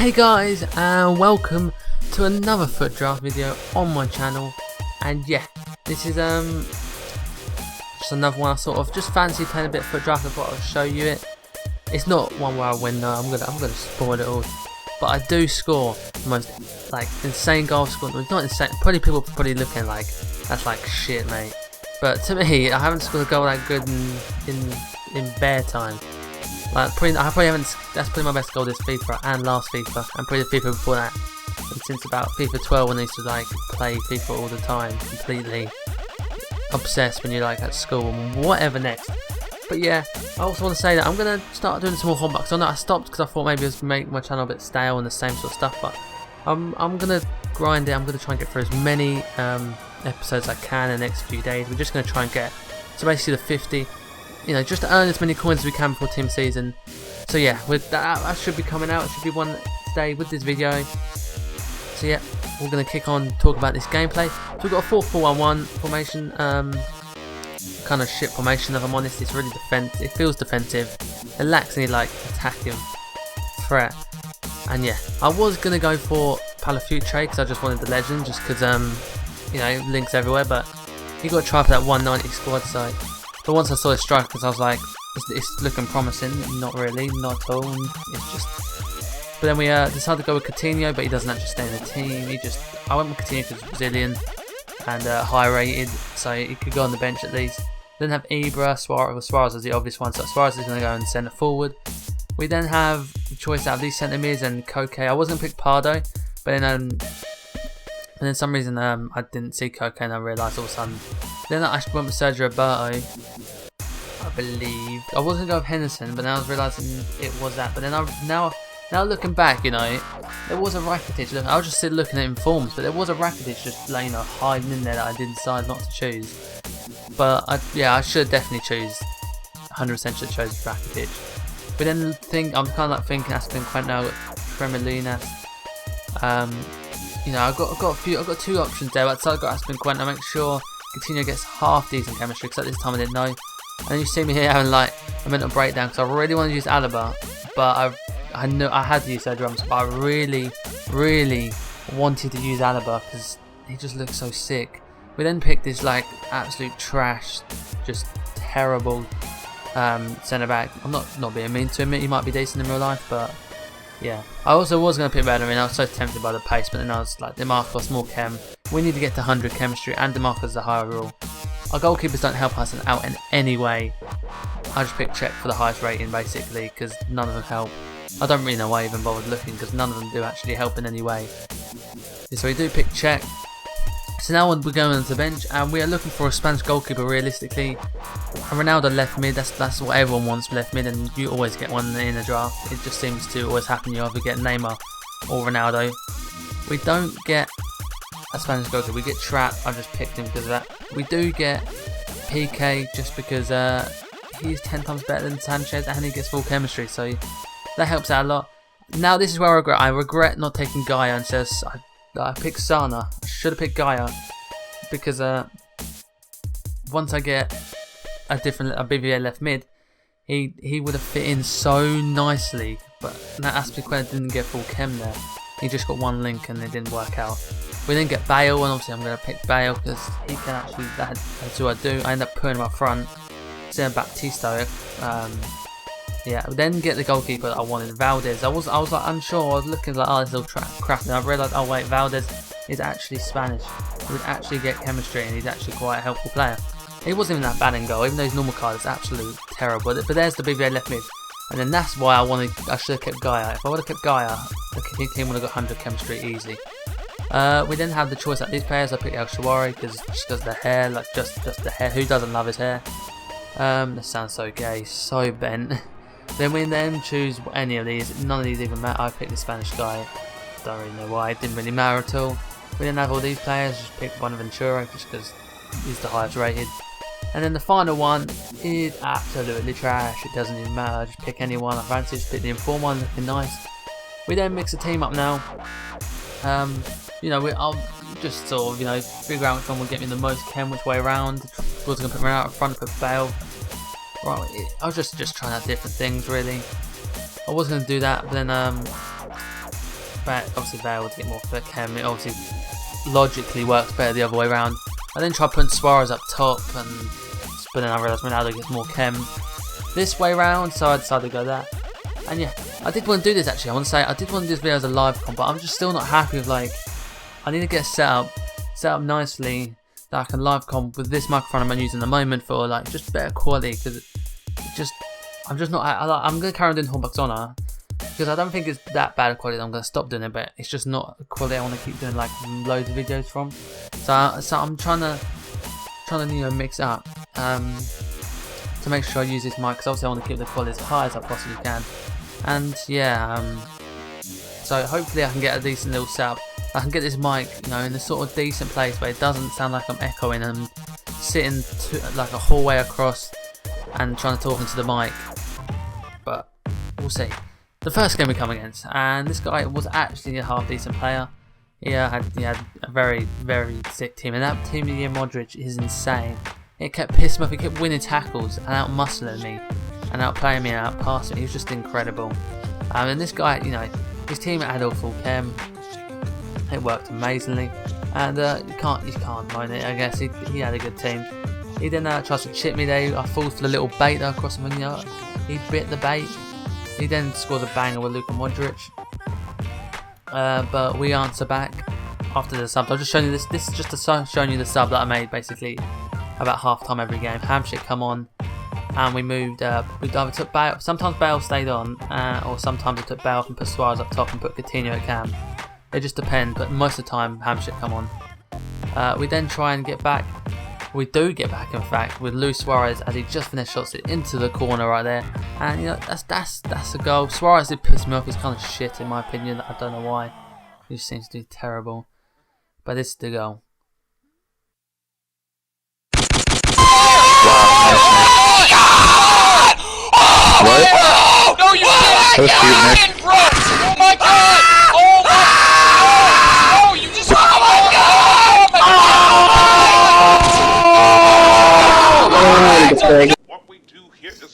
Hey guys, and welcome to another FUT draft video on my channel. And yeah, this is just another one. I sort of just fancy playing a bit of FUT draft. I thought I'll show you it. It's not one where I win. No, I'm gonna spoil it all. But I do score the most insane goal scoring. Well, not insane. Probably people are probably looking like that's like shit, mate. But to me, I haven't scored a goal that good in bare time. I probably haven't. That's probably my best goal this FIFA and last FIFA, and probably the FIFA before that. And since about FIFA 12, when I used to play FIFA all the time, completely obsessed when you're at school and whatever next. But yeah, I also want to say that I'm gonna start doing some more hotbox. I know I stopped because I thought maybe it was make my channel a bit stale and the same sort of stuff, but I'm gonna grind it. I'm gonna try and get through as many episodes as I can in the next few days. We're just gonna try and get to basically the 50. You know, just to earn as many coins as we can before team season. So yeah, with that should be coming out. It should be one today with this video. So yeah, we're gonna kick on talk about this gameplay. So we've got a 4-4-1-1 formation. Kind of shit formation, if I'm honest. It's really defensive. It feels defensive. It lacks any attacking threat. And yeah, I was gonna go for FUT because I just wanted the legend, just because you know, links everywhere. But you got to try for that 190 squad side. But once I saw the strikers, I was like, it's looking promising. Not really, not at all. It's just. But then we decided to go with Coutinho, but he doesn't actually stay in the team. I went with Coutinho because he's Brazilian and high rated, so he could go on the bench at least. Then have Ibra, Suarez is the obvious one, so Suarez is going to go in centre forward. We then have the choice out of these centre mids and Koke. I was going to pick Pardo, but then some reason I didn't see Koke and I realised all of a sudden. Then I went with Sergio Roberto, I believe. I was going to go with Henderson, but now I was realising it was that. But then now looking back, you know, there was a Rakitic. Look, I was just looking at informs, but there was a Rakitic just you know, hiding in there that I did decide not to choose. But yeah, I should definitely choose. 100% should choose Rakitic. But then I'm kind of thinking Aspinquento, Tremolinas. You know, I've got two options there. So I've got Aspinquento. Make sure Coutinho gets half decent chemistry, because at this time I didn't know. And you see me here having a mental breakdown because I really want to use Alaba, but I knew I had to use their drums. But I really wanted to use Alaba because he just looks so sick. We then picked this absolute trash, just terrible centre back. I'm not being mean to him. He might be decent in real life, but yeah. I also was going to pick Bellerin. I was so tempted by the pace, but then I was like, DeMarcos, more chem. We need to get to 100 chemistry, and DeMarcos is a higher rule. Our goalkeepers don't help us out in any way. I just picked Czech for the highest rating, basically, because none of them help. I don't really know why I even bothered looking, because none of them do actually help in any way. So we do pick Czech. So now we're going on to the bench, and we are looking for a Spanish goalkeeper realistically. And Ronaldo left mid, that's what everyone wants, left mid, and you always get one in a draft. It just seems to always happen. You either get Neymar or Ronaldo. We don't get a Spanish goalkeeper, we get Trapp. I just picked him because of that. We do get PK just because he's 10 times better than Sanchez and he gets full chemistry, so that helps out a lot. Now this is where I regret not taking Gaia, and says I picked Sana. I should have picked Gaia because once I get a BVA left mid, he would have fit in so nicely. But that Aspinqueta didn't get full chem there. He just got one link and it didn't work out. We then get Bale, and obviously I'm going to pick Bale because he can actually. That's who I do. I end up putting him up front. Instead of Baptista. Yeah, we then get the goalkeeper that I wanted, Valdez. I was unsure. I was looking oh, this little crap, and I realised, oh wait, Valdez is actually Spanish. He would actually get chemistry, and he's actually quite a helpful player. He wasn't even that bad in goal, even though his normal card is absolutely terrible. But there's the BVA left mid, and then that's why I should have kept Gaia. If I would have kept Gaia, the team would have got 100 chemistry easy. We then have the choice of these players. I picked El Shawari just because of the hair, just the hair. Who doesn't love his hair? This sounds so gay, so bent. Then we choose any of these. None of these even matter. I picked the Spanish guy. Don't really know why. It didn't really matter at all. We didn't have all these players. Just picked Bonaventura just because he's the highest rated. And then the final one is absolutely trash. It doesn't even matter. Just pick anyone I fancy. Just pick the inform one, looking nice. We then mix the team up now. You know, I'll just sort of, you know, figure out which one will get me the most chem, which way around. I was going to put Ronaldo up front, put Bale. Right, I was just trying out different things really. I was going to do that, but then obviously Bale would get more for Kem. It obviously logically works better the other way around. I then tried putting Suarez up top, but then I realised Ronaldo gets more Kem this way round, so I decided to go that. And yeah, I did want to do this actually. I want to say I did want to do this video as a live comp, but I'm just still not happy with like. I need to get set up nicely that I can live comp with this microphone I'm using at the moment for like just better quality, because I'm just not. I'm gonna carry on doing Hornbuck's Honor because I don't think it's that bad quality that I'm gonna stop doing it, but it's just not a quality I want to keep doing like loads of videos from. So I'm trying to mix it up to make sure I use this mic, because obviously I want to keep the quality as high as I possibly can. And yeah, so hopefully I can get a decent little setup. I can get this mic, in a sort of decent place where it doesn't sound like I'm echoing and sitting like a whole way across and trying to talk into the mic. But we'll see. The first game we come against, and this guy was actually a half decent player. He had a very, very sick team, and that team of the year Modric is insane. It kept pissing me off. He kept winning tackles and out muscling me and outplaying me and out passing me. He was just incredible. And this guy, his team had all full Kem. It worked amazingly, and you can't moan it. I guess he had a good team. He then tries to chip me there. I fall for the little bait there across him, and he bit the bait. He then scores a banger with Luka Modric. But we answer back after the sub. I'll just show you this. This is just showing you the sub that I made basically about half time every game. Hamshik come on, and we moved. We either took Bale. Sometimes Bale stayed on, or sometimes I took Bale off and put Suarez up top and put Coutinho at cam. It just depends, but most of the time Hamshik come on. We then try and get back. We do get back, in fact, with Luis Suarez as he just finished shots it into the corner right there, and that's a goal. Suarez did piss me off. He's kind of shit in my opinion. I don't know why. He just seems to do terrible. But this is the goal. What? No, you didn't! Oh my god! Oh my god! Oh, you just... Oh my god!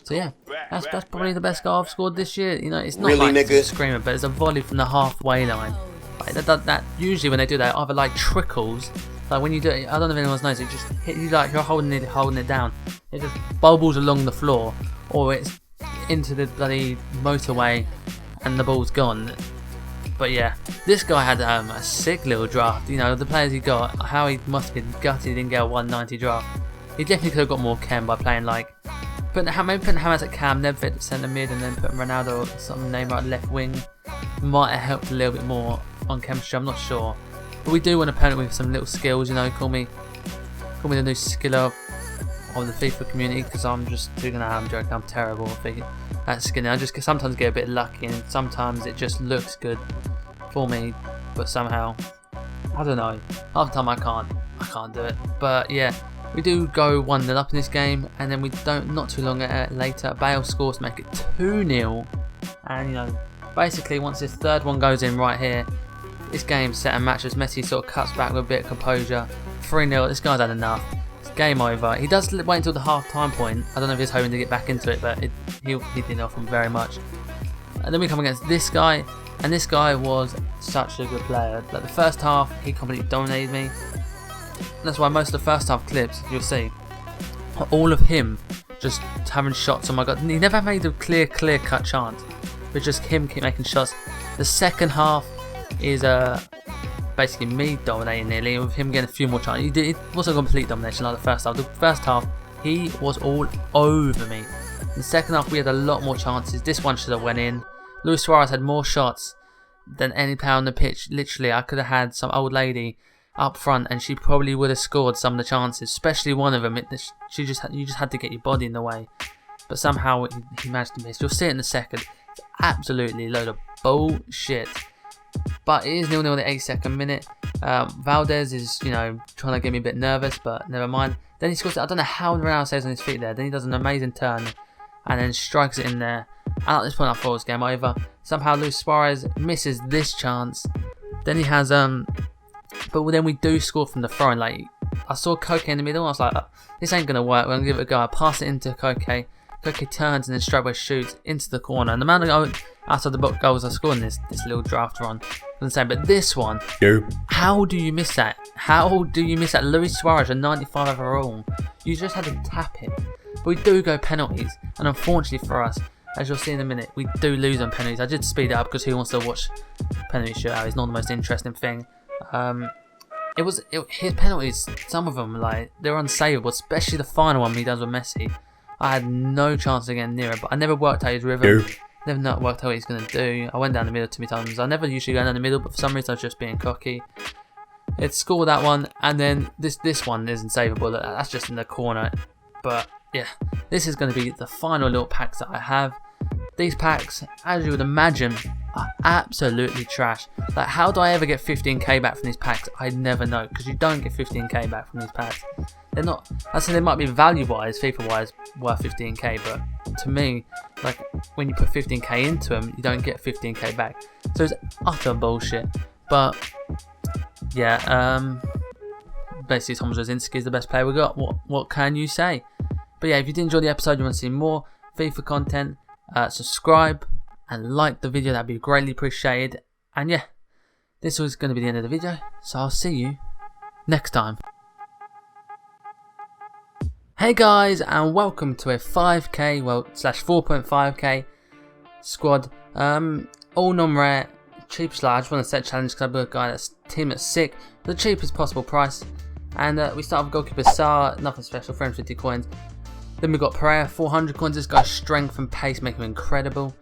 So yeah, that's probably the best goal I've scored this year. It's not really, like a screamer, but it's a volley from the halfway line. Like that usually when they do that, either like trickles, like when you do it, I don't know if anyone knows, it just hit you like you're holding it down. It just bubbles along the floor, or it's into the bloody motorway, and the ball's gone. But yeah, this guy had a sick little draft. The players he got, how he must have been gutted he didn't get a 190 draft. He definitely could have got more Kem by playing like maybe putting Hamas at cam, Nedved at centre mid, and then putting Ronaldo or some name at left wing might have helped a little bit more on chemistry. I'm not sure, but we do want an opponent with some little skills. Call me the new skiller of the FIFA community, because I'm just doing that. I'm joking. I'm terrible at skinning. I just sometimes get a bit lucky, and sometimes it just looks good for me, but somehow I don't know. Half the time I can't do it. But yeah. We do go 1-0 up in this game, and then we don't. Not too long later, Bale scores to make it 2-0. And basically once this third one goes in right here, this game's set and matches. Messi sort of cuts back with a bit of composure. 3-0. This guy's had enough. It's game over. He does wait until the half-time point. I don't know if he's hoping to get back into it, but he didn't offer him very much. And then we come against this guy, and this guy was such a good player. Like the first half, he completely dominated me. That's why most of the first half clips you'll see all of him just having shots. Oh my god, he never made a clear cut chance, but just him keep making shots. The second half is basically me dominating nearly, with him getting a few more chances. It wasn't a complete domination like the first half. The first half he was all over me. In the second half we had a lot more chances. This one should have went in. Luis Suarez had more shots than any player on the pitch. Literally, I could have had some old lady up front and she probably would have scored some of the chances, especially one of them. You just had to get your body in the way, but somehow he managed to miss. You'll see it in a second. It's absolutely a load of bullshit. But it is 0-0 in the 82nd minute. Valdez is trying to get me a bit nervous, but never mind. Then he scores. I don't know how Ronaldo stays on his feet there. Then he does an amazing turn and then strikes it in there. And at this point I thought it was game over. Somehow Luis Suarez misses this chance. Then he has but then we do score from the front. Like, I saw Koke in the middle. I was like, this ain't gonna work. We're gonna give it a go. I pass it into Koke. Koke turns and then straight away shoots into the corner. And the amount of outside the box goals I scored in this little draft run insane. But this one, how do you miss that? How do you miss that? Luis Suarez, a 95 overall. You just had to tap it. But we do go penalties, and unfortunately for us, as you'll see in a minute, we do lose on penalties. I did speed it up because who wants to watch penalty shootout? It's not the most interesting thing. His penalties, some of them, like, they're unsavable, especially the final one he does with Messi. I had no chance of getting near it, but I never worked out his rhythm. Never not worked out what he's going to do. I went down the middle too many times. I never usually go down the middle, but for some reason I was just being cocky. It scored that one, and then this one isn't savable. That's just in the corner. But yeah, this is going to be the final little packs that I have. These packs, as you would imagine, are absolutely trash. Like, how do I ever get 15k back from these packs? I never know, because you don't get 15k back from these packs. They're not. I say they might be value-wise, FIFA-wise, worth 15k, but to me, like, when you put 15k into them, you don't get 15k back. So it's utter bullshit. But yeah, basically Thomas Rosinski is the best player we got. What can you say? But yeah, if you did enjoy the episode, you want to see more FIFA content, subscribe and like the video. That'd be greatly appreciated. And yeah, this was going to be the end of the video, so I'll see you next time. Hey guys, and welcome to a 5k, well, slash 4.5k squad. All non-rare, cheapest. I just want to set a challenge because I've got a guy that's team that's sick, the cheapest possible price. And we start with goalkeeper Sarr, nothing special, 350 coins. Then we've got Pereira, 400 coins. This guy's strength and pace make him incredible.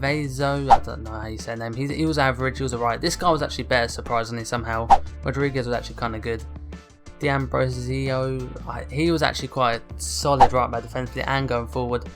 Vezo, I don't know how you say his name. He was average, he was alright. This guy was actually better, surprisingly, somehow. Rodriguez was actually kind of good. D'Ambrosio, he was actually quite solid right back defensively and going forward.